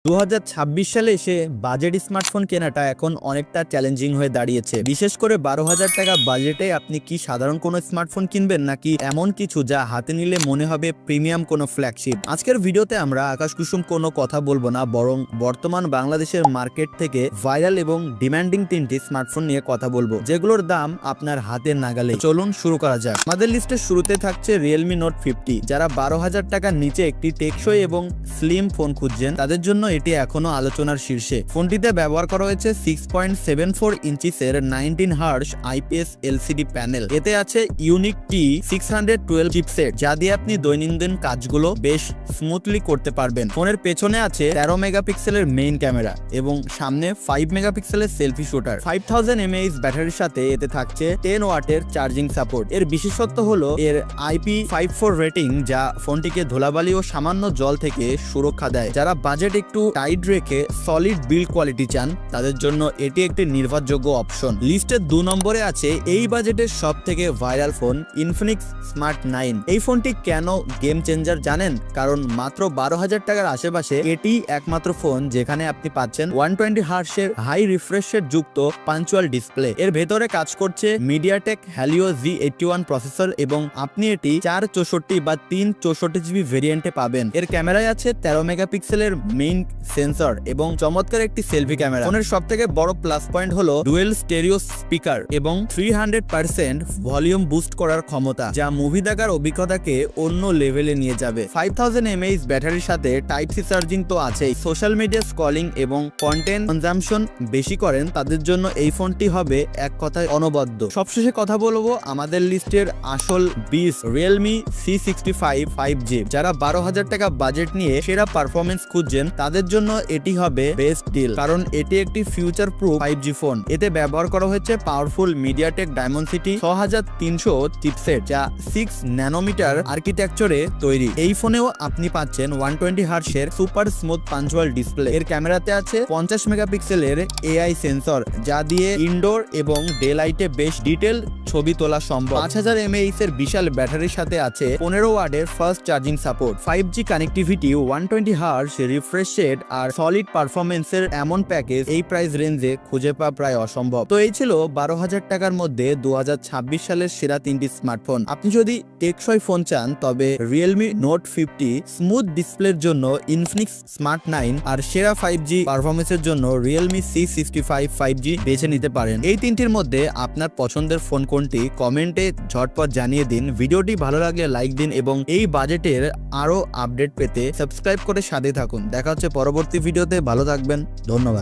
2026 সালে এসে budget smartphone কেনাটা এখন অনেকটা চ্যালেঞ্জিং হয়ে দাঁড়িয়েছে। বিশেষ করে 12,000 টাকা বাজেটে আপনি কি সাধারণ কোনো স্মার্টফোন কিনবেন নাকি এমন কিছু যা হাতে নিলে মনে হবে প্রিমিয়াম কোনো ফ্ল্যাগশিপ। আজকের ভিডিওতে আমরা আকাশ কুসুম কোনো কথা বলবো না, বরং বর্তমান বাংলাদেশের মার্কেট থেকে ভাইরাল এবং ডিমান্ডিং তিনটি স্মার্টফোন নিয়ে কথা বলবো, যেগুলোর দাম আপনার হাতের নাগালে। চলুন শুরু করা যাক। আমাদের লিস্টের শুরুতে থাকছে Realme Note 50। যারা 12,000 টাকার নিচে একটি টেকসই এবং স্লিম ফোন খুঁজছেন তাদের জন্য এটি এখনো আলোচনার শীর্ষে। ফোনটিতে ব্যবহার করা হয়েছে 6.74 ইঞ্চিসের 19 হার্জ IPS LCD প্যানেল। এতে আছে ইউনিক T612 চিপসেট, যা দিয়ে আপনি দৈনন্দিন কাজগুলো বেশ স্মুথলি করতে পারবেন। ফোনের পেছনে আছে 13 মেগাপিক্সেলের মেইন ক্যামেরা এবং সামনে 5 মেগাপিক্সেলের সেলফি শুটার। 5000 mAh ব্যাটারির সাথে এতে থাকছে 10 ওয়াটের চার্জিং সাপোর্ট। এর বিশেষত্ব হলো এর IP54 রেটিং, যা ফোনটিকে ধুলাবালি ও সামান্য জল থেকে সুরক্ষা দেয়। যারা বাজেট একটু টাইট রেখে সলিড বিল্ড কোয়ালিটি চান তাদের জন্য এটি একটি নির্ভরযোগ্য অপশন। লিস্টের 2 নম্বরে আছে এই বাজেটের সব থেকে ভাইরাল ফোন Infinix Smart 9। এই ফোনটি কেন গেম চেঞ্জার জানেন? কারণ মাত্র 12,000 টাকার আশেপাশে এটি একমাত্র ফোন যেখানে আপনি পাচ্ছেন 120 হার্টজের হাই রিফ্রেশ রেট যুক্ত পাঞ্চুয়াল ডিসপ্লে। এর ভেতরে কাজ করছে MediaTek Helio Z81 প্রসেসর এবং আপনি এটি 464 বা 364 জিবি ভেরিয়েন্টে পাবেন। এর ক্যামেরায় আছে 13 মেগাপিক্সেলের মেইন সেন্সর এবং চমৎকার একটি সেলফি ক্যামেরা। ফোনের সবথেকে বড় প্লাস পয়েন্ট হলো ডুয়েল স্টেরিও স্পিকার এবং 300% ভলিউম বুস্ট করার ক্ষমতা, যা মুভি দেখার অভিজ্ঞতাকে অন্য লেভেলে নিয়ে যাবে। 5000 mAh ব্যাটারির সাথে টাইপ সি চার্জিং তো আছেই। সোশ্যাল মিডিয়া স্ক্রলিং এবং কন্টেন্ট কনজাম্পশন বেশি করেন তাদের জন্য এই ফোনটি হবে এক কথায় অনবদ্য। সবশেষে কথা বলবো আমাদের লিস্টের আসল বিস Realme C65 5G। যারা 12,000 টাকা বাজেট নিয়ে সেরা পারফরমেন্স খুঁজছেন তাদের জন্য এটি হবে বেস্ট ডিল, কারণ এটি একটি ফিউচার প্রুফ 5G ফোন। এতে ব্যবহার করা হয়েছে পাওয়ারফুল MediaTek Dimensity 6300 চিপসেট, যা 6 ন্যানোমিটার আর্কিটেকচারে তৈরি। এই ফোনেও আপনি পাচ্ছেন 120 হার্টজের সুপার স্মুথ পাঞ্চুয়াল ডিসপ্লে। এর ক্যামেরাতে আছে 50 মেগাপিক্সেলের AI সেন্সর, যা দিয়ে ইনডোর এবং ডে লাইটে বেশ ডিটেল ছবি তোলা সম্ভব। 5000 mAh এর বিশাল ব্যাটারির সাথে আছে 15 ওয়াটের fast charging support. 5G connectivity, 120 hertz refresh rate আর সলিড পারফরমেন্সের এমন প্যাকেজ এই প্রাইস রেঞ্জে খুঁজে পাওয়া প্রায় অসম্ভব। তো এই ছিল 12,000 টাকার মধ্যে 2026 সালের সেরা 3টি স্মার্টফোন। আপনি যদি টেকসই ফোন চান তবে Realme Note 50, স্মুথ ডিসপ্লের জন্য Infinix Smart 9 আর সেরা 5G পারফরমেন্সের জন্য Realme C65 5G বেছে নিতে পারেন। এই তিনটির মধ্যে আপনার পছন্দের ফোন কোনটি কমেন্টে ঝটপট জানিয়ে দিন। ভিডিওটি ভালো লাগলে লাইক দিন এবং এই বাজেটের আরো আপডেট পেতে সাবস্ক্রাইব করে সাথে থাকুন। দেখা হচ্ছে পরবর্তী ভিডিওতে। ভালো থাকবেন, ধন্যবাদ।